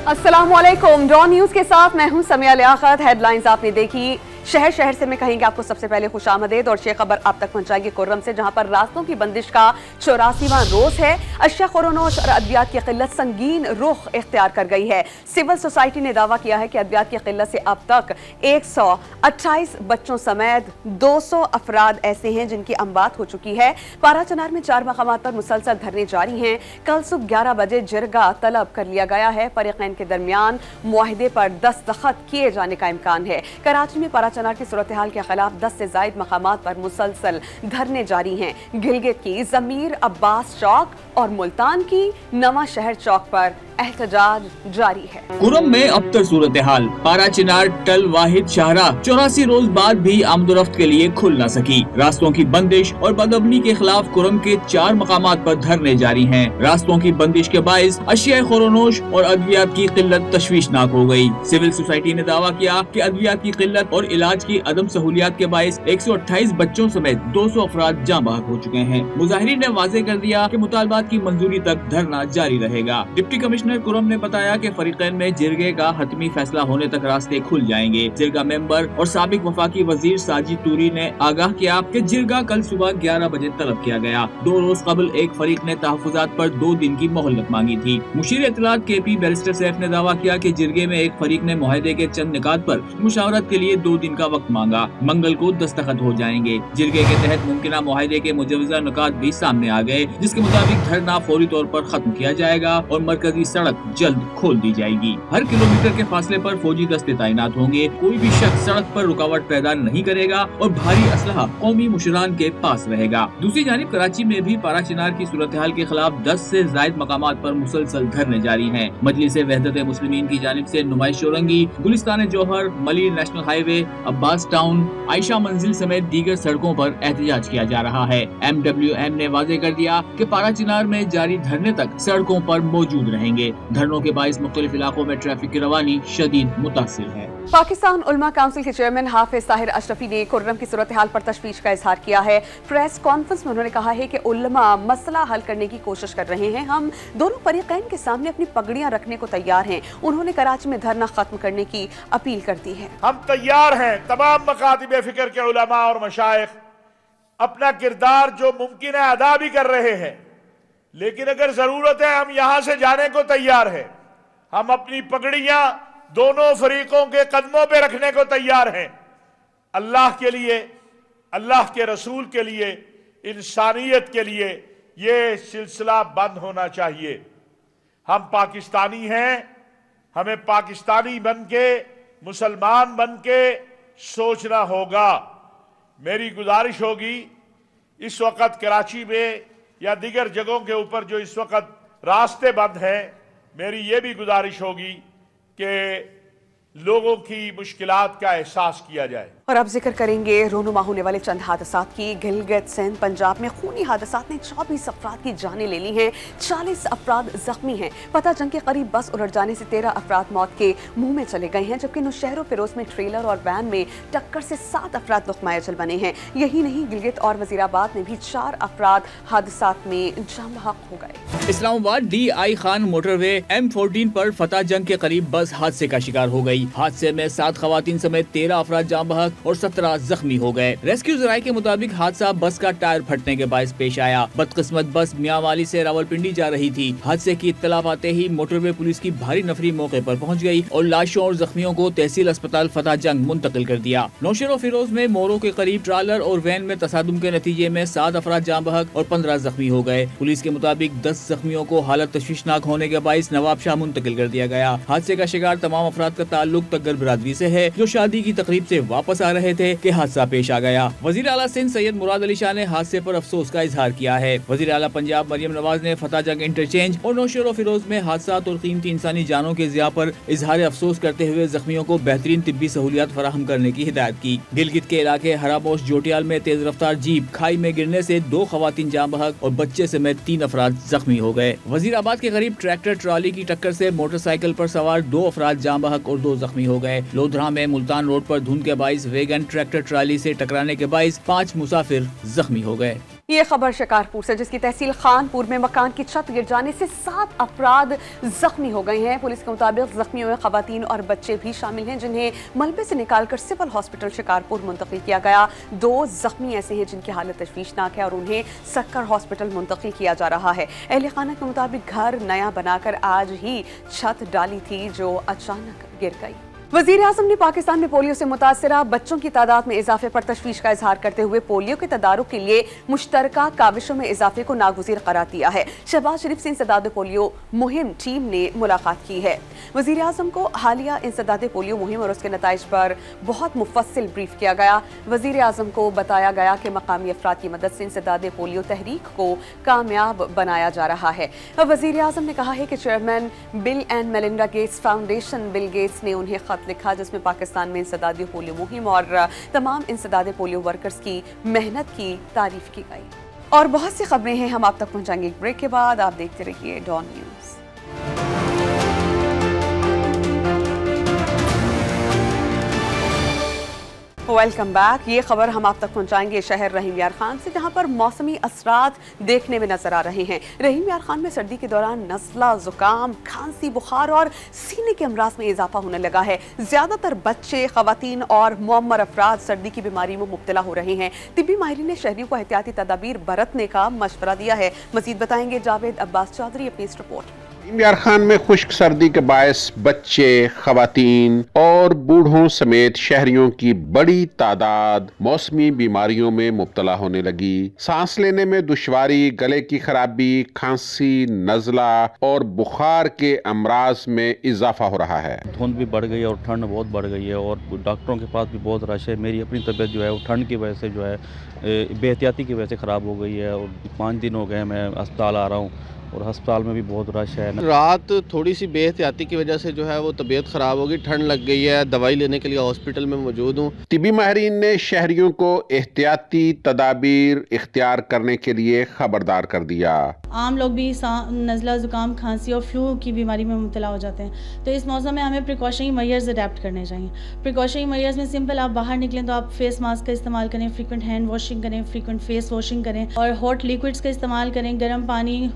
अस्सलामुअलैकुम। Don news के साथ मैं हूं समिया लियाकत। हेडलाइंस आपने देखी। शहर शहर से मैं कहेंगे आपको सबसे पहले खुशामदीद और ये खबर आप तक पहुंचाएंगे कुर्रम से, जहां पर रास्तों की बंदिश का 84वां रोज है। अशिया खुरोनोश और अद्वियात की किल्लत संगीन रुख इख्तियार कर गई है। सिविल सोसाइटी ने दावा किया है कि अद्वियात की किल्लत से अब तक 128 बच्चों समेत 200 अफराद ऐसे हैं जिनकी अमवात हो चुकी है। पाराचनार में 4 मकामात पर मुसलसल धरने जारी हैं। कल सुबह 11 बजे जिरगा तलब कर लिया गया है। फरीकैन के दरमियान मुआहिदे पर दस्तखत किए जाने का इम्कान है। कराची में पाराचनार की सूरत हाल के खिलाफ 10 से जायद मकामात पर मुसलसल धरने जारी हैं। गिलगित की जमीर अब्बास चौक और मुल्तान की नवा शहर चौक पर एहतजाज जारी है। कुर्रम में अबतर सूरत हाल। पाराचनार टल वाहिद शाहरा 84 रोज बाद भी आमदोरफ्त के लिए खुल न सकी। रास्तों की बंदिश और बदअमनी के खिलाफ कुर्रम के 4 मकामात पर धरने जारी हैं। रास्तों की बंदिश के बाइस अशिया खुरोनोश और अद्वियात की किल्लत तशवीशनाक हो गई। सिविल सोसाइटी ने दावा किया कि अद्वियात की किल्लत और इलाज की अदम सहूलियात के बाइस 128 बच्चों समेत 200 अफराद जाँ बहक हो चुके हैं। मुजाहिरीन ने वाजे कर दिया कि मुतालबात की मंजूरी तक धरना जारी रहेगा। डिप्टी कमिश्नर कुर्रम ने बताया कि फरीकैन में जिरगे का हतमी फैसला होने तक रास्ते खुल जाएंगे। जिरगा मेंबर और साबिक वफाकी वजीर साजिद टूरी ने आगाह किया कि जिरगा कल सुबह 11 बजे तलब किया गया। 2 रोज कबल एक फरीक ने तहफुजात पर 2 दिन की मोहलत मांगी थी। मुशीर इत्तलात KP बैरिस्टर सैफ ने दावा किया कि जिरगे में एक फरीक ने मुआहदे के चंद निकात पर मुशावरत के लिए 2 दिन का वक्त मांगा। मंगल को दस्तखत हो जाएंगे। जिरगे के तहत मुमकिना मुआहदे के मुजवजा निकात भी सामने आ गए, जिसके मुताबिक धरना फौरी तौर पर खत्म किया जाएगा और मरकजी सड़क जल्द खोल दी जाएगी। हर किलोमीटर के फासले पर फौजी दस्ते तैनात होंगे। कोई भी शख्स सड़क पर रुकावट पैदा नहीं करेगा और भारी असलहा कौमी मुशरान के पास रहेगा। दूसरी जानिब कराची में भी पाराचनार की सूरत हाल के खिलाफ 10 से जायद मकामात पर मुसलसल धरने जारी हैं। मजलिस वहदत मुस्लिमीन की जानिब से Numaish Chowrangi, Gulistan Jauhar, Malir national highway, Abbas town, Ayesha Manzil समेत दीगर सड़कों पर एहतजाज किया जा रहा है। MWM ने वाजे कर दिया कि पाराचनार में जारी धरने तक सड़कों पर मौजूद रहेंगे। धरनों के बाइस मुख्तलिफ इलाकों में ट्रैफिक की रवानी शदीद मुतासिर है। पाकिस्तान उलमा काउंसिल के चेयरमैन हाफिज ताहिर अशरफी ने कुर्रम की सूरत हाल पर तशवीश का इजहार किया है। प्रेस कॉन्फ्रेंस में उन्होंने कहा है कि उलमा मसला हल करने की कोशिश कर रहे हैं। हम दोनों फरीकैन के सामने अपनी पगड़ियां रखने को तैयार हैं। उन्होंने कराची में धरना खत्म करने की अपील कर दी है। हम तैयार हैं। तमाम मकातिब फिक्र के उलमा और मशाइख अपना किरदार जो मुमकिन है अदा भी कर रहे हैं, लेकिन अगर जरूरत है हम यहां से जाने को तैयार हैं। हम अपनी पगड़ियां दोनों फरीकों के कदमों पे रखने को तैयार हैं। अल्लाह के लिए, अल्लाह के रसूल के लिए, इंसानियत के लिए ये सिलसिला बंद होना चाहिए। हम पाकिस्तानी हैं। हमें पाकिस्तानी बन के, मुसलमान बन के सोचना होगा। मेरी गुजारिश होगी, इस वक्त कराची में या दीगर जगहों के ऊपर जो इस वक्त रास्ते बंद हैं, मेरी ये भी गुजारिश होगी कि लोगों की मुश्किलात का एहसास किया जाए। और अब जिक्र करेंगे रोनुमा होने वाले चंद हादसात की। गिलगित सिंध पंजाब में खूनी हादसात ने 24 अफराद की जानें ले ली हैं। 40 अफराद जख्मी हैं। पता जंग के करीब बस उलट जाने से 13 अफराद मौत के मुंह में चले गए हैं, जबकि नौशहर फिरोज में ट्रेलर और वैन में टक्कर से 7 अफराद लुक़मा अजल बने हैं। यही नहीं, गिलगित और वजीराबाद में भी 4 अफराद हादसात में जाँ बहक हो गए। Islamabad DI Khan motorway M14 पर फतह जंग के करीब बस हादसे का शिकार हो गई। हादसे में 7 खवातीन समेत 13 अफराद जाँ बहक और 17 जख्मी हो गए। रेस्क्यू जराये के मुताबिक हादसा बस का टायर फटने के बायस पेश आया। बदकिस्मत बस मियांवाली से रावलपिंडी जा रही थी। हादसे की इत्तला पाते ही मोटरवे पुलिस की भारी नफरी मौके पर पहुंच गई और लाशों और जख्मियों को तहसील अस्पताल फतह जंग मुंतकिल कर दिया। नौशहर फिरोज में मोरों के करीब ट्रालर और वैन में तसादुम के नतीजे में 7 अफराद जाँ बहक और 15 जख्मी हो गए। पुलिस के मुताबिक 10 जख्मियों को हालत तशवीशनाक होने के बायस नवाबशाह मुंतकिल कर दिया गया। हादसे का शिकार तमाम अफराद का ताल्लुक तग्गर बिरादरी से है, जो शादी की तकरीब से वापस आ रहे थे कि हादसा पेश आ गया। वजीर आला सिंध सैयद मुराद अली शाह ने हादसे पर अफसोस का इजहार किया है। वजीर आला पंजाब मरियम नवाज ने फतह जंग इंटरचेंज और नौशहर फिरोज में हादसात और कीमती इंसानी जानों के ज़िया पर इजहार अफसोस करते हुए जख्मियों को बेहतरीन तिब्बी सहूलियात फराहम करने की हिदायत की। गिलगित के इलाके हरामोश जोटियाल में तेज रफ्तार जीप खाई में गिरने से 2 खवातीन जाँ बहक और बच्चे समेत 3 अफराद जख्मी हो गए। वजीराबाद के करीब ट्रैक्टर ट्रॉली की टक्कर से मोटरसाइकिल पर सवार 2 अफराद जाँ बहक और 2 जख्मी हो गए। लोधरा में मुल्तान रोड पर धुंध के बाइस वैगन ट्रैक्टर ट्राली से टकराने के बाइस 5 मुसाफिर जख्मी हो गए। یہ خبر شکارپور سے، جس کی تحصیل خانپور میں مکان کی چھت گر جانے سے 7 افراد زخمی ہو گئے ہیں۔ پولیس کے مطابق زخمیوں میں خواتین اور بچے بھی شامل ہیں، جنہیں ملبے سے نکال کر سول ہاسپٹل شکارپور منتقل کیا گیا۔ 2 زخمی ایسے ہیں جن کی حالت تشویشناک ہے اور انہیں سکر ہاسپٹل منتقل کیا جا رہا ہے۔ اہل خانہ کے مطابق گھر نیا بنا کر آج ہی چھت ڈالی تھی جو اچانک گر گئی۔ وزیر اعظم نے پاکستان میں پولیو سے متاثرہ بچوں کی تعداد میں اضافے پر تشویش کا اظہار کرتے ہوئے پولیو کے تدارک کے لیے مشترکہ کاوشوں میں اضافے کو ناگزیر قرار دیا ہے۔ شہباز شریف سے انسداد پولیو مہم ٹیم نے ملاقات کی ہے۔ وزیر اعظم کو حالیہ انسداد پولیو مہم اور اس کے نتائج پر بہت مفصل بریف کیا گیا۔ وزیر اعظم کو بتایا گیا کہ مقامی افراد کی مدد سے انسداد پولیو تحریک کو کامیاب بنایا جا رہا ہے۔ وزیر اعظم نے کہا ہے کہ chairman Bill and Melinda Gates Foundation Bill Gates نے انہیں خط لکھا جس میں پاکستان میں انسداد پولیو مہم اور تمام انسداد پولیو ورکرز کی محنت کی تعریف کی گئی۔ اور بہت سی خبریں ہیں، ہم آپ تک پہنچائیں گے ایک بریک کے بعد۔ آپ دیکھتے رہیے ڈان نیوز۔ Welcome back. یہ خبر ہم آپ تک پہنچائیں گے شہر رحیم یار خان سے، جہاں پر موسمی اثرات دیکھنے میں نظر آ رہے ہیں۔ رحیم یار خان میں سردی کے دوران نزلہ، زکام، کھانسی، بخار اور سینے کے امراض میں اضافہ ہونے لگا ہے۔ زیادہ تر بچے، خواتین اور معمر افراد سردی کی بیماری میں مبتلا ہو رہے ہیں۔ طبی ماہرین نے شہریوں کو احتیاطی تدابیر برتنے کا مشورہ دیا ہے۔ مزید بتائیں گے جاوید عباس چودھری اپنی اس رپورٹ میں۔ رحیم یار خان میں خشک سردی کے باعث بچے، خواتین اور بوڑھوں سمیت شہریوں کی بڑی تعداد موسمی بیماریوں میں مبتلا ہونے لگی۔ سانس لینے میں دشواری، گلے کی خرابی، کھانسی، نزلہ اور بخار کے امراض میں اضافہ ہو رہا ہے۔ دھند بھی بڑھ گئی ہے اور ٹھنڈ بہت بڑھ گئی ہے اور ڈاکٹروں کے پاس بھی بہت رش ہے۔ میری اپنی طبیعت جو ہے وہ ٹھنڈ کی وجہ سے جو ہے بے احتیاطی کی وجہ سے خراب ہو گئی ہے اور 5 دن ہو گئے میں ہسپتال آ رہا ہوں اور ہسپتال میں بھی بہت رش ہے۔ رات تھوڑی سی بے احتیاطی کی وجہ سے جو ہے وہ طبیعت خراب ہوگی، ٹھنڈ لگ گئی ہے، دوائی لینے کے لیے ہاسپٹل میں موجود ہوں۔ طبی ماہرین نے شہریوں کو احتیاطی تدابیر اختیار کرنے کے لیے خبردار کر دیا۔ عام لوگ بھی نزلہ، زکام، کھانسی اور فلو کی بیماری میں مبتلا ہو جاتے ہیں، تو اس موسم میں ہمیں پریکاشنری میئرز اڈیپٹ کرنے چاہیے۔ پریکاشنری میئرز میں سمپل، آپ باہر نکلیں تو آپ فیس ماسک کا استعمال کریں، فریکوینٹ ہینڈ واشنگ کریں، فریکوینٹ فیس واشنگ کریں اور ہاٹ لیکوڈز کا استعمال کریں، گرم پانی،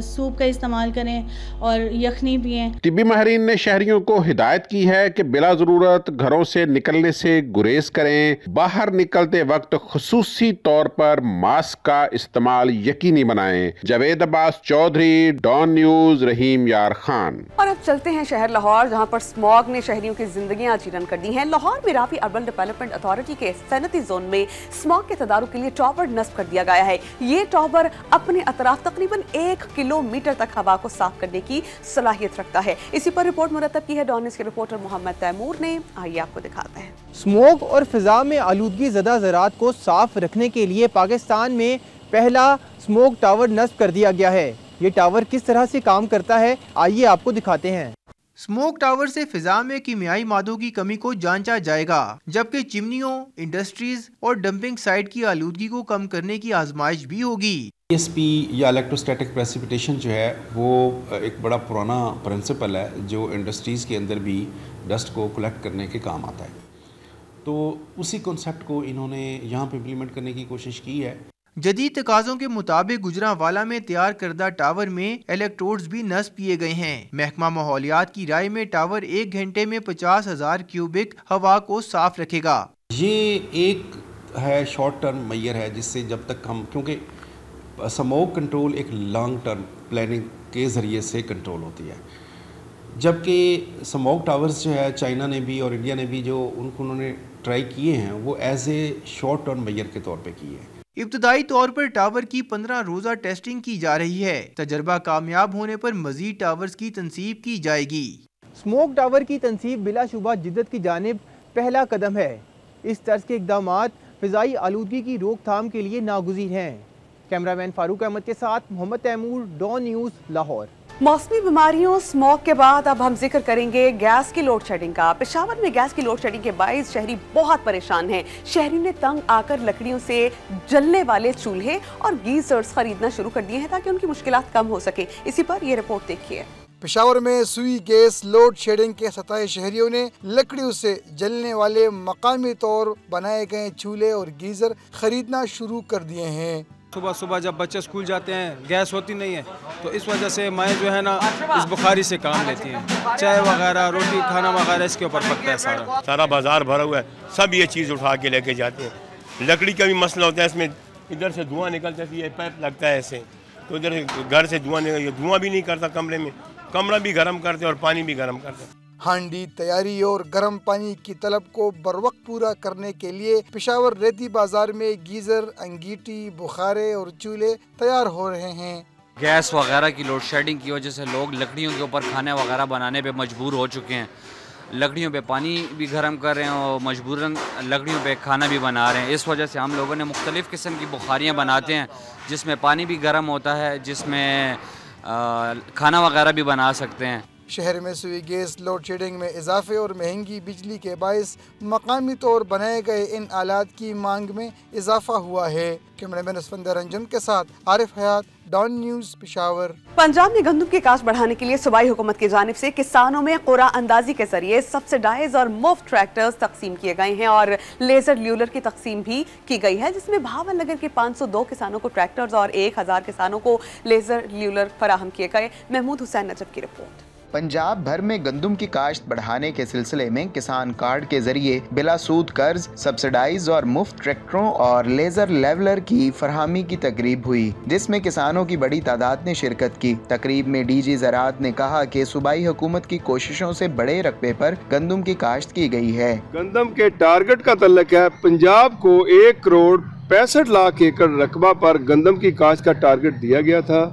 سوپ کا استعمال کریں اور یخنی پئیں۔ طبی ماہرین نے شہریوں کو ہدایت کی ہے کہ بلا ضرورت گھروں سے نکلنے سے گریز کریں، باہر نکلتے وقت خصوصی طور پر ماسک کا استعمال یقینی بنائیں۔ جاوید عباس چودھری، ڈان نیوز، رحیم یار خان۔ اور اب چلتے ہیں شہر لاہور، جہاں پر اسموگ نے شہریوں کی زندگیاں چیرن کر دی ہیں۔ لاہور میں راوی اربن ڈیولپمنٹ اتھارٹی کے صنعتی زون میں اسموگ کے تدارک کے لیے ٹاور نصب کر دیا گیا ہے۔ یہ ٹاور اپنے اطراف تقریباً 1 کلومیٹر تک ہوا کو صاف کرنے کی صلاحیت رکھتا ہے۔ اسی پر رپورٹ مرتب کی ہے ڈان نیوز کے رپورٹر محمد تیمور نے، آئیے آپ کو دکھاتے ہیں۔ اسموگ اور فضا میں آلودگی زدہ زراعت کو صاف رکھنے کے لیے پاکستان میں پہلا اسموگ ٹاور نصب کر دیا گیا ہے۔ یہ ٹاور کس طرح سے کام کرتا ہے، آئیے آپ کو دکھاتے ہیں۔ اسموگ ٹاور سے فضا میں کیمیائی مادوں کی کمی کو جانچا جائے گا، جبکہ چمنیوں، انڈسٹریز اور ڈمپنگ سائٹ کی آلودگی کو کم کرنے کی آزمائش بھی ہوگی۔ ESP یا الیکٹروسٹیٹک پریسیپیٹیشن جو ہے وہ ایک بڑا پرانا پرنسپل ہے جو انڈسٹریز کے اندر بھی ڈسٹ کو کلیکٹ کرنے کے کام آتا ہے، تو اسی کنسیپٹ کو انہوں نے یہاں پہ امپلیمنٹ کرنے کی کوشش کی ہے۔ جدید تقاضوں کے مطابق گجرانوالہ میں تیار کردہ ٹاور میں الیکٹروڈز بھی نصب کیے گئے ہیں۔ محکمہ ماحولیات کی رائے میں ٹاور 1 گھنٹے میں 50,000 کیوبک ہوا کو صاف رکھے گا۔ یہ ایک ہے شارٹ ٹرم میئر ہے جس سے جب تک ہم، کیونکہ اسموگ کنٹرول ایک لانگ ٹرم پلاننگ کے ذریعے سے کنٹرول ہوتی ہے، جبکہ اسموگ ٹاورز جو ہے چائنا نے بھی اور انڈیا نے بھی جو انہوں نے ٹرائی کیے ہیں وہ as a short term mayor کے طور پہ کیے ہیں۔ ابتدائی طور پر ٹاور کی 15 روزہ ٹیسٹنگ کی جا رہی ہے۔ تجربہ کامیاب ہونے پر مزید ٹاورز کی تنصیب کی جائے گی۔ اسموگ ٹاور کی تنصیب بلا شبہ جدت کی جانب پہلا قدم ہے۔ اس طرز کے اقدامات فضائی آلودگی کی روک تھام کے لیے ناگزیر ہیں۔ کیمرامین فاروق احمد کے ساتھ محمد تیمور، ڈان نیوز، لاہور۔ موسمی بیماریوں، اسموگ کے بعد اب ہم ذکر کریں گے گیس کی لوڈ شیڈنگ کا۔ پشاور میں گیس کی لوڈ شیڈنگ کے باعث شہری بہت پریشان ہیں۔ شہریوں نے تنگ آ کر لکڑیوں سے جلنے والے چولہے اور گیزرز خریدنا شروع کر دیے ہیں تاکہ ان کی مشکلات کم ہو سکیں۔ اسی پر یہ رپورٹ دیکھیے۔ پشاور میں سوئی گیس لوڈ شیڈنگ کے ستائے شہریوں نے لکڑیوں سے جلنے والے مقامی طور بنائے گئے چولہے اور گیزر خریدنا شروع کر دیے ہیں۔ صبح صبح جب بچے اسکول جاتے ہیں گیس ہوتی نہیں ہے تو اس وجہ سے مائیں جو ہے نا اس بخاری سے کام لیتی ہیں، چائے وغیرہ روٹی کھانا وغیرہ اس کے اوپر پکتا ہے سارا بازار بھرا ہوا ہے، سب یہ چیز اٹھا کے لے کے جاتے ہیں۔ لکڑی کا بھی مسئلہ ہوتا ہے، اس میں ادھر سے دھواں نکلتا ہے، یہ پائپ لگتا ہے ایسے تو ادھر گھر سے دھواں بھی نہیں کرتا کمرے میں، کمرہ بھی گرم کرتے اور پانی بھی گرم کرتے۔ ہانڈی تیاری اور گرم پانی کی طلب کو بروقت پورا کرنے کے لیے پشاور ریتی بازار میں گیزر، انگیٹی، بخارے اور چولہے تیار ہو رہے ہیں۔ گیس وغیرہ کی لوڈ شیڈنگ کی وجہ سے لوگ لکڑیوں کے اوپر کھانے وغیرہ بنانے پہ مجبور ہو چکے ہیں، لکڑیوں پہ پانی بھی گرم کر رہے ہیں اور مجبوراً لکڑیوں پہ کھانا بھی بنا رہے ہیں۔ اس وجہ سے ہم لوگوں نے مختلف قسم کی بخاریاں بناتے ہیں جس میں پانی بھی گرم ہوتا ہے، جس میں کھانا وغیرہ بھی بنا سکتے ہیں۔ شہر میں سوئی گیس لوڈ شیڈنگ میں اضافے اور مہنگی بجلی کے باعث مقامی طور بنائے گئے ان آلات کی مانگ میں اضافہ ہوا ہے۔ کیمرہ مین اسفندر انجم کے ساتھ عارف حیات، ڈان نیوز، پشاور۔ پنجاب میں گندم کی کاشت بڑھانے کے لیے صوبائی حکومت کی جانب سے کسانوں میں قرعہ اندازی کے ذریعے سبسڈائز اور مفت ٹریکٹرز تقسیم کیے گئے ہیں اور لیزر لیولر کی تقسیم بھی کی گئی ہے، جس میں بھاول نگر کے 502 کسانوں کو ٹریکٹرز اور 1000 کسانوں کو لیزر لیولر فراہم کیے گئے۔ محمود حسین نجف کی رپورٹ۔ پنجاب بھر میں گندم کی کاشت بڑھانے کے سلسلے میں کسان کارڈ کے ذریعے بلا سود قرض، سبسڈائز اور مفت ٹریکٹروں اور لیزر لیولر کی فراہمی کی تقریب ہوئی، جس میں کسانوں کی بڑی تعداد نے شرکت کی۔ تقریب میں ڈی جی زراعت نے کہا کہ صوبائی حکومت کی کوششوں سے بڑے رقبے پر گندم کی کاشت کی گئی ہے۔ گندم کے ٹارگٹ کا تعلق ہے، پنجاب کو 1 کروڑ 65 لاکھ ایکڑ رقبہ پر گندم کی کاشت کا ٹارگٹ دیا گیا تھا۔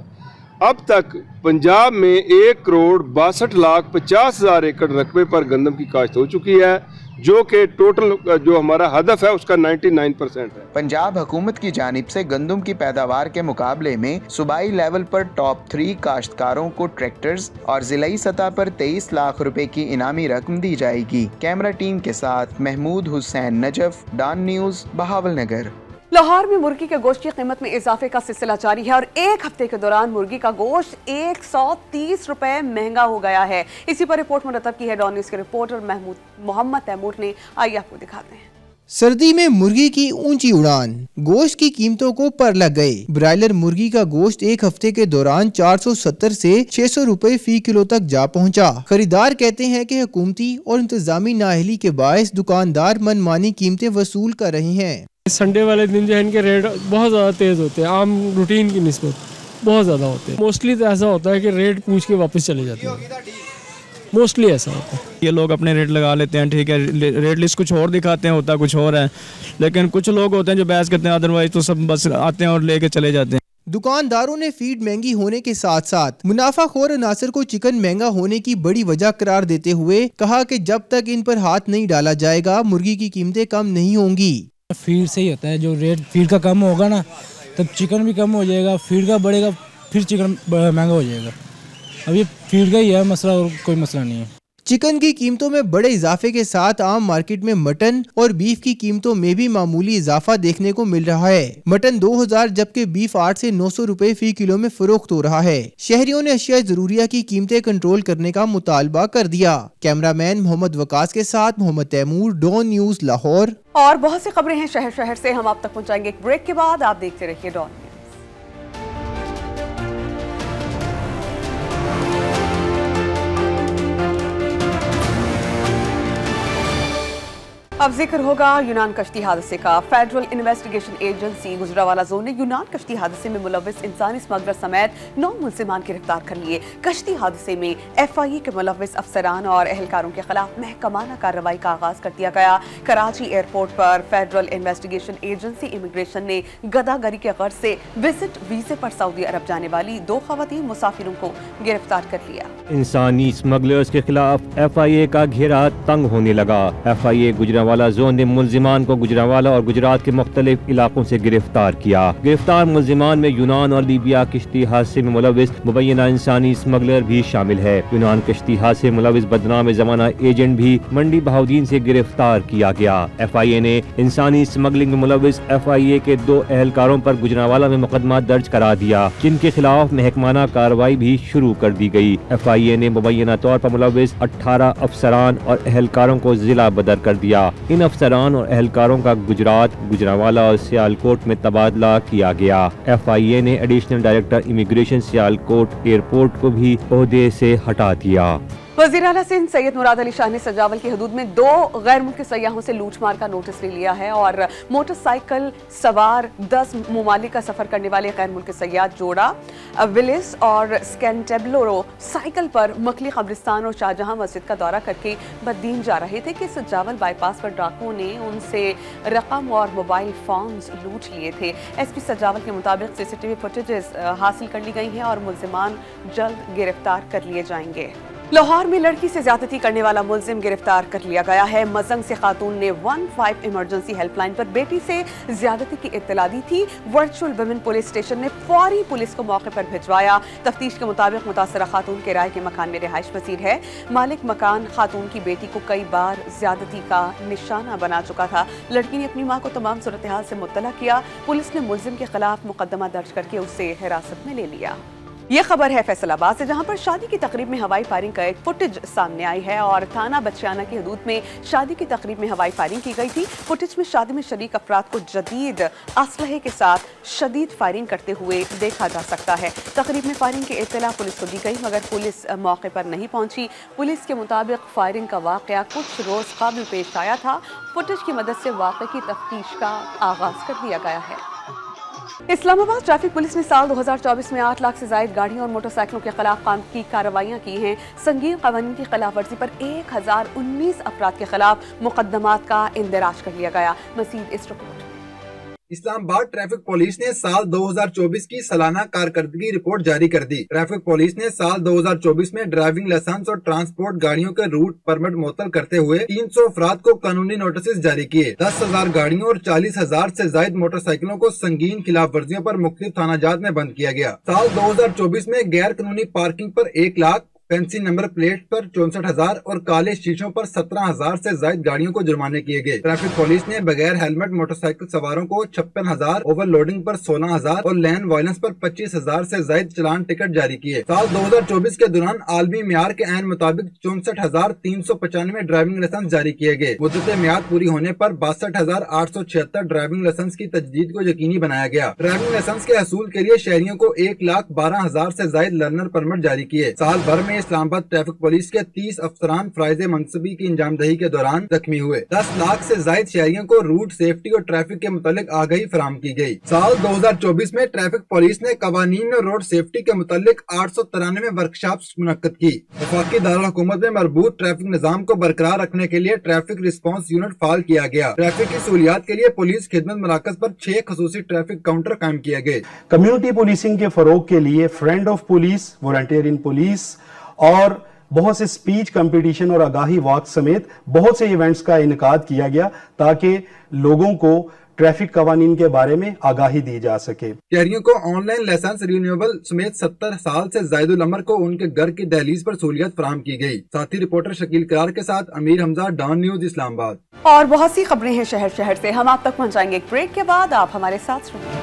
اب تک پنجاب میں 1 کروڑ 62 لاکھ 50 ہزار ایکڑ رقبے پر گندم کی کاشت ہو چکی ہے، جو کہ ٹوٹل جو ہمارا ہدف ہے اس کا 99% ہے۔ پنجاب حکومت کی جانب سے گندم کی پیداوار کے مقابلے میں صوبائی لیول پر ٹاپ 3 کاشتکاروں کو ٹریکٹرز اور ضلعی سطح پر 23 لاکھ روپے کی انعامی رقم دی جائے گی۔ کیمرہ ٹیم کے ساتھ Mahmood Hussain Najaf, Dawn news, Bahawalnagar. Lahore میں مرغی کے گوشت کی قیمت میں اضافے کا سلسلہ جاری ہے اور ایک ہفتے کے دوران مرغی کا گوشت 130 روپے مہنگا ہو گیا ہے۔ اسی پر رپورٹ مرتب کی ہے ڈان نیوز کے رپورٹر محمد تیمور نے، آئیے آپ کو دکھاتے ہیں۔ سردی میں مرغی کی اونچی اڑان، گوشت کی قیمتوں کو پر لگ گئے۔ برائلر مرغی کا گوشت ایک ہفتے کے دوران 470 سے 600 روپے فی کلو تک جا پہنچا۔ خریدار کہتے ہیں کہ حکومتی اور انتظامی نااہلی کے باعث دکاندار من مانی قیمتیں وصول کر رہے ہیں۔ سنڈے والے دن جو ہے ان کے ریٹ بہت زیادہ تیز ہوتے ہیں، عام روٹین کی نسبت بہت زیادہ ہوتے ہیں۔ موسٹلی تو ایسا ہوتا ہے کہ ریٹ پوچھ کے واپس چلے جاتے ہیں، موسٹلی ایسا ہوتا ہے۔ یہ لوگ اپنے ریٹ لگا لیتے ہیں، ٹھیک ہے، ریٹ لسٹ کچھ اور دکھاتے ہیں، ہوتا کچھ اور ہے، لیکن کچھ لوگ ہوتے ہیں جو بحث کرتے ہیں، ادروائز تو سب بس آتے ہیں اور لے کے چلے جاتے ہیں۔ دکانداروں نے فیڈ مہنگی ہونے کے ساتھ ساتھ منافع خور عناصر کو چکن مہنگا ہونے کی بڑی وجہ قرار دیتے ہوئے کہا کہ جب تک ان پر ہاتھ نہیں ڈالا جائے گا مرغی کی قیمتیں کم نہیں ہوں گی۔ فیڈ سے ہی ہوتا ہے، جو ریٹ فیڈ کا کم ہوگا نا تب چکن بھی کم ہو جائے گا، فیڈ کا بڑھے گا پھر چکن مہنگا ہو جائے گا۔ اب یہ فیڈ کا ہی ہے مسئلہ، اور کوئی مسئلہ نہیں ہے۔ چکن کی قیمتوں میں بڑے اضافے کے ساتھ عام مارکیٹ میں مٹن اور بیف کی قیمتوں میں بھی معمولی اضافہ دیکھنے کو مل رہا ہے۔ مٹن 2000 جبکہ بیف 8 سے 900 روپے فی کلو میں فروخت ہو رہا ہے۔ شہریوں نے اشیاء ضروریہ کی قیمتیں کنٹرول کرنے کا مطالبہ کر دیا۔ کیمرہ مین محمد وقاص کے ساتھ محمد تیمور، ڈان نیوز، لاہور۔ اور بہت سی خبریں ہیں شہر شہر سے، ہم آپ تک پہنچائیں گے ایک بریک کے بعد، آپ دیکھتے رہیے ڈان نیوز۔ اب ذکر ہوگا یونان کشتی حادثے کا۔ Federal investigation agency Gujranwala zone نے یونان کشتی حادثے میں ملوث انسانی اسمگلر سمیت 9 ملزمان گرفتار کر لیے۔ کشتی حادثے میں FIA کے ملوث افسران اور اہلکاروں کے خلاف محکمانہ کارروائی کا آغاز کر دیا گیا۔ کراچی ایئرپورٹ پر فیڈرل انویسٹیگیشن ایجنسی امیگریشن نے گداگری کے غرض سے وزٹ ویزے پر سعودی عرب جانے والی 2 خواتین مسافروں کو گرفتار کر لیا۔ انسانی اسمگلرز کے خلاف FIA کا گھیرا تنگ ہونے لگا۔ FIA گجرانوالہ गुजरांवाला जोन ने मुलजिमान को गुजरांवाला और गुजरात के मुख्तलिफ इलाकों से गिरफ्तार किया। गिरफ्तार मुलजिमान में यूनान और लीबिया किश्ती हादसे में मुलविस मुबैना इंसानी स्मगलर भी शामिल है। यूनान किश्ती हादसे में मुलविस बदनाम जमाना एजेंट भी मंडी बहाउद्दीन से गिरफ्तार किया गया। FIA ने इंसानी स्मगलिंग में मुलविस FIA के 2 एहलकारों पर गुजरांवाला में मुकदमा दर्ज करा दिया, जिनके खिलाफ महकमाना कार्रवाई भी शुरू कर दी गई। FIA ने मुबैना तौर पर मुलविस 18 अफसरान और एहलकारों को जिला बदर कर दिया। इन अफसरान और एहलकारों का गुजरात, गुजरांवाला और सियालकोट में तबादला किया गया। FIA ने additional director immigration Sialkot airport को भी ओहदे से हटा दिया। वज़ीर आला सिंध सैयद मुराद अली शाह ने सजावल की हदूद में 2 गैर मुल्की सयाहों से लूटमार का नोटिस ले लिया है और मोटरसाइकिल सवार 10 ममालिक का सफर करने वाले गैर मुल्की सयाह जोड़ा विलिस और स्कैंटेबलोरो साइकिल पर मकली कब्रिस्तान और शाहजहां मस्जिद का दौरा करके बददीन जा रहे थे कि सजावल बाईपास पर डाकुओं ने उनसे रकम और मोबाइल फोन्स लूट लिए थे। SP सजावल के मुताबिक CCTV फुटेजेस हासिल कर ली गई हैं और मुलजिमान जल्द गिरफ्तार कर लिए जाएंगे। लाहौर में लड़की से ज्यादती करने वाला मुलजिम गिरफ्तार कर लिया गया है। मजंग से खातून ने 15 इमरजेंसी हेल्पलाइन पर बेटी से ज्यादती की इत्तला दी थी। वर्चुअल वुमेन पुलिस स्टेशन ने फौरी पुलिस को मौके पर भिजवाया। तफ्तीश के मुताबिक मुतासरा खातून किराए के मकान में रिहाइश पसीर है। मालिक मकान खातून की बेटी को कई बार ज्यादती का निशाना बना चुका था। लड़की ने अपनी मां को तमाम सूरत हाल से मुत्तला किया। पुलिस ने मुलजिम के खिलाफ मुकदमा दर्ज करके उसे हिरासत में ले लिया। ये खबर है फैसलाबाद से, जहां पर शादी की तकरीब में हवाई फायरिंग का एक फुटेज सामने आई है और थाना बच्चियाना की हदूद में शादी की तकरीब में हवाई फायरिंग की गई थी। फुटेज में शादी में शरीक अफराद को जदीद असलहे के साथ शदीद फायरिंग करते हुए देखा जा सकता है। तकरीब में फायरिंग की इत्तला पुलिस को दी गई मगर पुलिस मौके पर नहीं पहुंची। पुलिस के मुताबिक फायरिंग का वाकया कुछ रोज कबल पेश आया था। फुटेज की मदद से वाकये की तफ्तीश का आगाज कर दिया गया है। इस्लामाबाद ट्रैफिक पुलिस ने साल 2024 में 8 लाख से ज्यादा गाड़ियों और मोटरसाइकिलों के खिलाफ काम की कार्रवाइयां की हैं। संगीन कानून की खिलाफ वर्जी पर 1019 अफराद के खिलाफ मुकदमात का इंदराज कर लिया गया। मजीद इस रिपोर्ट। इस्लामाबाद ट्रैफिक पुलिस ने साल 2024 की सालाना कारकर्दगी रिपोर्ट जारी कर दी। ट्रैफिक पुलिस ने साल 2024 में ड्राइविंग लाइसेंस और ट्रांसपोर्ट गाड़ियों के रूट परमिट मुअत्तल करते हुए 300 अफराद को कानूनी नोटिस जारी किए। 10,000 गाड़ियों और 40,000 से ज्यादा मोटरसाइकिलों को संगीन खिलाफ वर्जियों पर मुख्तलिफ थानाजात में बंद किया गया। साल 2024 में गैर कानूनी पार्किंग पर 1 लाख, फैंसी नंबर प्लेट पर 64,000 और काले शीशों पर 17,000 से ज्यादा गाड़ियों को जुर्माने किए गए। ट्रैफिक पुलिस ने बगैर हेलमेट मोटरसाइकिल सवारों को 56,000, ओवरलोडिंग पर 16,000 और लैंड वायलेंस पर 25,000 से ज्यादा चलान टिकट जारी किए। साल 2024 के दौरान आलमी म्यार के ऐन मुताबिक 64,395 ड्राइविंग लाइसेंस जारी किए गए। मुद्दत म्याद पूरी होने पर 62,876 ड्राइविंग लाइसेंस की तजदीद को यकीनी बनाया गया। ड्राइविंग लाइसेंस के हसूल के लिए शहरियों को 1,12,000 से ज्यादा लर्नर परमिट जारी किए। साल भर में इस्लामाबाद ट्रैफिक पुलिस के 30 अफसरान फराइज मनसबी की इंजामदही के दौरान जख्मी हुए। 10 लाख से ज्यादा शहरियों को रूट सेफ्टी और ट्रैफिक के मुतालिक आगाही फराहम की गई। साल 2024 में ट्रैफिक पुलिस ने कवानीन और रोड सेफ्टी के मुतालिक 893 वर्कशॉप मुनक्कद की। वफाकी दारुल हुकूमत में मरबूत ट्रैफिक निजाम को बरकरार रखने के लिए ट्रैफिक रिस्पांस यूनिट फाल किया गया। ट्रैफिक की सहूलियात के लिए पुलिस खिदमत मराकज पर 6 खसूसी ट्रैफिक काउंटर कायम किए गए। कम्युनिटी पुलिसिंग के फरोग के लिए friend of police, volunteer in police और बहुत से स्पीच कंपटीशन और आगाही वॉक समेत बहुत से इवेंट्स का इनेकाद किया गया ताकि लोगों को ट्रैफिक कवानीन के बारे में आगाही दी जा सके। शहरियों को ऑनलाइन लाइसेंस रिन्यूएबल समेत 70 साल से ज्यादा उम्र को उनके घर की दहलीज पर सहूलियत फराहम की गई। साथी रिपोर्टर शकील करार के साथ अमीर हमजा, डॉन न्यूज इस्लामाबाद। और बहुत सी खबरें हैं शहर शहर से, हम आप तक पहुँचाएंगे एक ब्रेक के बाद। आप हमारे साथ रहिए।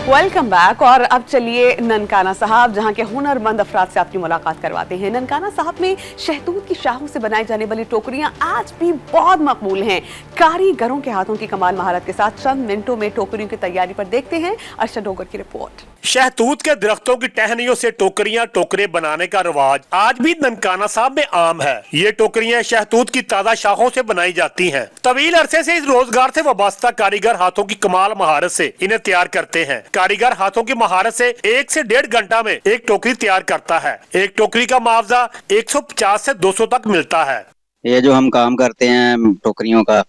Welcome back. और अब चलिए ननकाना साहब, जहां के हुनरमंद अफराद से आपकी मुलाकात करवाते हैं। ननकाना साहब में शहतूत की शाहों से बनाई जाने वाली टोकरियां आज भी बहुत मकबूल हैं। कारीगरों के हाथों की कमाल महारत के साथ चंद मिनटों में टोकरियों की तैयारी पर देखते हैं अरशद डोगर की रिपोर्ट। शहतूत के दरख्तों की टहनियों से टोकरियां टोकरे बनाने का रिवाज आज भी ननकाना साहब में आम है। ये टोकरियां शहतूत की ताजा शाखों से बनाई जाती हैं। तवील अरसे से इस रोजगार से वाबस्ता कारीगर हाथों की कमाल महारत से इन्हें तैयार करते हैं। कारीगर हाथों की महारत से 1 से 1.5 घंटा में एक टोकरी तैयार करता है। एक टोकरी का मुआवजा 150 से 200 तक मिलता है। ये जो हम काम करते हैं टोकरियों का,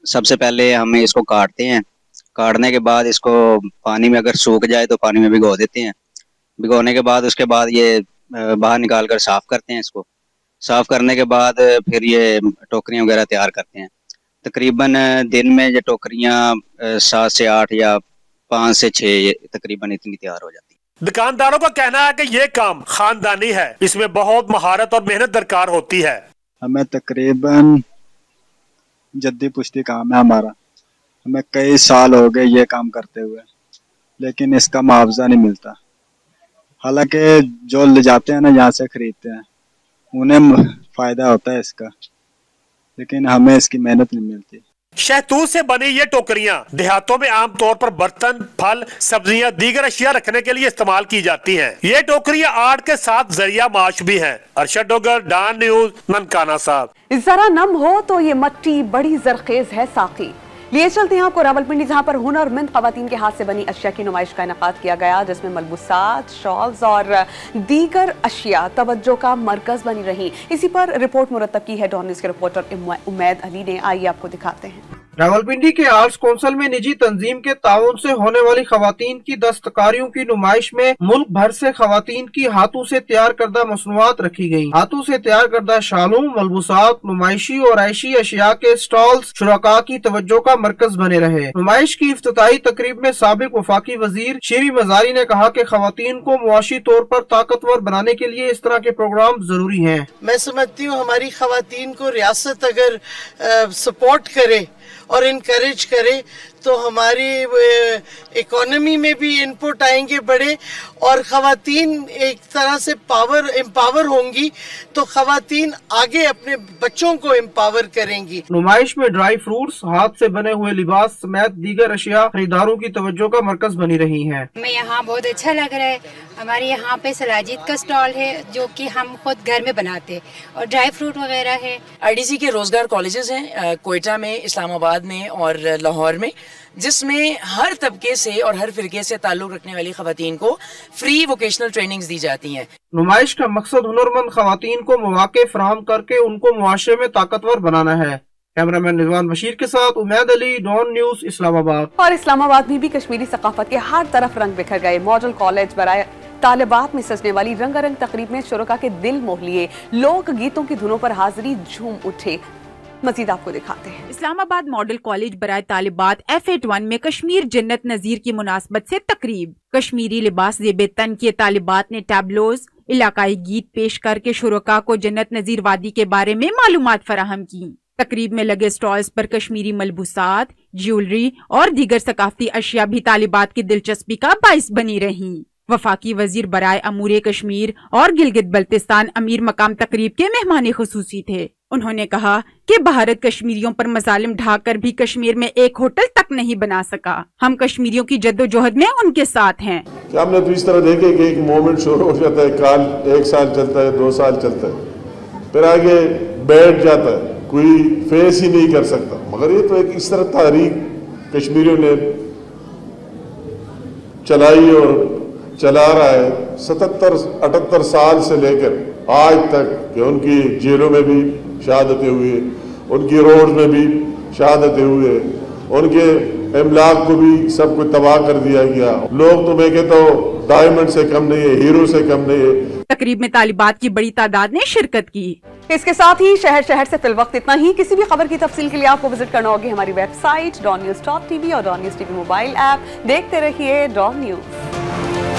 सबसे पहले हम इसको काटते हैं। काटने के बाद इसको पानी में अगर सूख जाए तो पानी में भिगो देते हैं। भिगोने के बाद उसके बाद ये बाहर निकाल कर साफ़ करते हैं। इसको साफ़ करने के बाद फिर ये टोकरियाँ वगैरह तैयार करते हैं। तकरीबन दिन में ये टोकरियाँ 7 से 8 या 5 से 6 तकरीबन इतनी तैयार हो जाती है। दुकानदारों का कहना है कि ये काम खानदानी है, इसमें बहुत महारत और मेहनत दरकार होती है। हमें तकरीबन जद्दी पुश्ती काम है हमारा, हमें कई साल हो गए ये काम करते हुए, लेकिन इसका मुआवजा नहीं मिलता। हालांकि जो ले जाते हैं ना, यहाँ से खरीदते हैं, उन्हें फायदा होता है इसका, लेकिन हमें इसकी मेहनत नहीं मिलती। शहतूत से बनी ये टोकरियां देहातों में आम तौर पर बर्तन, फल, सब्जियां, दीगर अशिया रखने के लिए इस्तेमाल की जाती हैं। ये टोकरियां आर्ट के साथ जरिया माश भी हैं। अरशद डोगर, डॉन न्यूज, ननकाना साहब। जरा नम हो तो ये मट्टी बड़ी जरखेज है साकी। लिए चलते हैं आपको रावलपिंडी, जहां पर हुनरमंद खवातीन के हाथ से बनी अशिया की नुमाइश का इनेकाद किया गया, जिसमें मलबूसात, शॉल्स और दीगर अशिया तवज्जो का मरकज बनी रही। इसी पर रिपोर्ट मुरतब की है डॉन न्यूज के रिपोर्टर उमैद अली ने। आइए आपको दिखाते हैं। रावलपिंडी के आर्ट्स कौंसिल में निजी तंजीम के ताउन से होने वाली खवातीन की दस्तकारियों की नुमाइश में मुल्क भर से खवातीन की हाथों से तैयार करदा मसनूआत रखी गयी। हाथों से तैयार करदा शालों, मलबूसात, नुमाइशी और ऐशी अशिया के स्टॉल्स शुरका की तवज्जो का मरकज बने रहे। नुमाइश की इफ्तिताही तकरीब में साबिक वफाकी वजीर शीरी मजारी ने कहा कि खवातीन को मुआशी तौर पर ताकतवर बनाने के लिए इस तरह के प्रोग्राम जरूरी हैं। मैं समझती हूँ हमारी खवातीन को रियासत अगर सपोर्ट करे और इनकरेज करे तो हमारी इकोनॉमी में भी इनपुट आएंगे बड़े, और खवातीन एक तरह से एम्पावर होंगी तो खवातीन आगे अपने बच्चों को एम्पावर करेंगी। नुमाइश में ड्राई फ्रूट्स, हाथ से बने हुए लिबास समेत दीगर अशिया खरीदारों की तवज्जो का मरकज बनी रही हैं। हमें यहाँ बहुत अच्छा लग रहा है। हमारे यहाँ पे सलाजीत का स्टॉल है जो कि हम खुद घर में बनाते हैं, और ड्राई फ्रूट वगैरह है। आईडीसी के रोजगार कॉलेजेस हैं कोयटा में, इस्लामाबाद में और लाहौर में, जिसमें हर तबके से और हर फिरके से ताल्लुक रखने वाली खवातीन को फ्री वोकेशनल ट्रेनिंग्स दी जाती हैं। नुमाइश का मकसद हुनरमंद खवातीन को मौके फराहम करके उनको मुआशरे में ताकतवर बनाना है। कैमरामैन रिजवान बशीर के साथ उमैद अली, डॉन न्यूज, इस्लामाबाद। और इस्लामाबाद में भी कश्मीरी सकाफत के हर तरफ रंग बिखर गए। मॉडल कॉलेज बराए तालिबात में सजने वाली रंगारंग तकरीब में शुरका के दिल मोह लिए। लोक गीतों की धुनों पर हाजिरी झूम उठे। मजीद आपको दिखाते हैं। इस्लामाबाद मॉडल कॉलेज बराए तालिबात F81 में कश्मीर जन्नत नजीर की मुनासबत से तकरीब। कश्मीरी लिबास ज़ेबे तन किए तालिबात ने टैबलोज, इलाकाई गीत पेश करके शुरका को जन्नत नजीर वादी के बारे में मालूमात फराहम की। तकरीब में लगे स्टॉल्स पर कश्मीरी मलबूसात, ज्वेलरी और दीगर सकाफती अशिया भी तालिबात की दिलचस्पी का बाइस बनी रही। वफाकी वजीर बराए अमूर कश्मीर और गिलगित बल्तिस्तान अमीर मकाम तकरीब के मेहमान खुसूसी थे। उन्होंने कहा कि भारत कश्मीरियों पर मजालिम ढाकर भी कश्मीर में एक होटल तक नहीं बना सका। हम कश्मीरियों की जद्दोजहद में उनके साथ हैं। क्या हमने तो इस तरह देखे कि एक मोमेंट शुरू हो जाता है, काल 1 साल चलता है, 2 साल चलता है, फिर आगे बैठ जाता है, कोई फेस ही नहीं कर सकता। मगर ये तो एक इस तरह तारीख कश्मीरियों ने चलाई और चला रहा है 77-78 साल से लेकर आज तक, कि उनकी जेलों में भी शहादतें हुई, उनकी रोड में भी शहादतें हुए, उनके इमलाक को भी सब कुछ तबाह कर दिया गया। लोग तो मैं कहता हूँ डायमंड से कम नहीं है, हीरो से कम नहीं है। तकरीब में तालिबात की बड़ी तादाद ने शिरकत की। इसके साथ ही शहर से फिल वक्त इतना ही। किसी भी खबर की तफसील के लिए आपको विजिट करना होगी हमारी वेबसाइट DonNews.tv और DonNews TV मोबाइल ऐप। देखते रहिए डॉन न्यूज।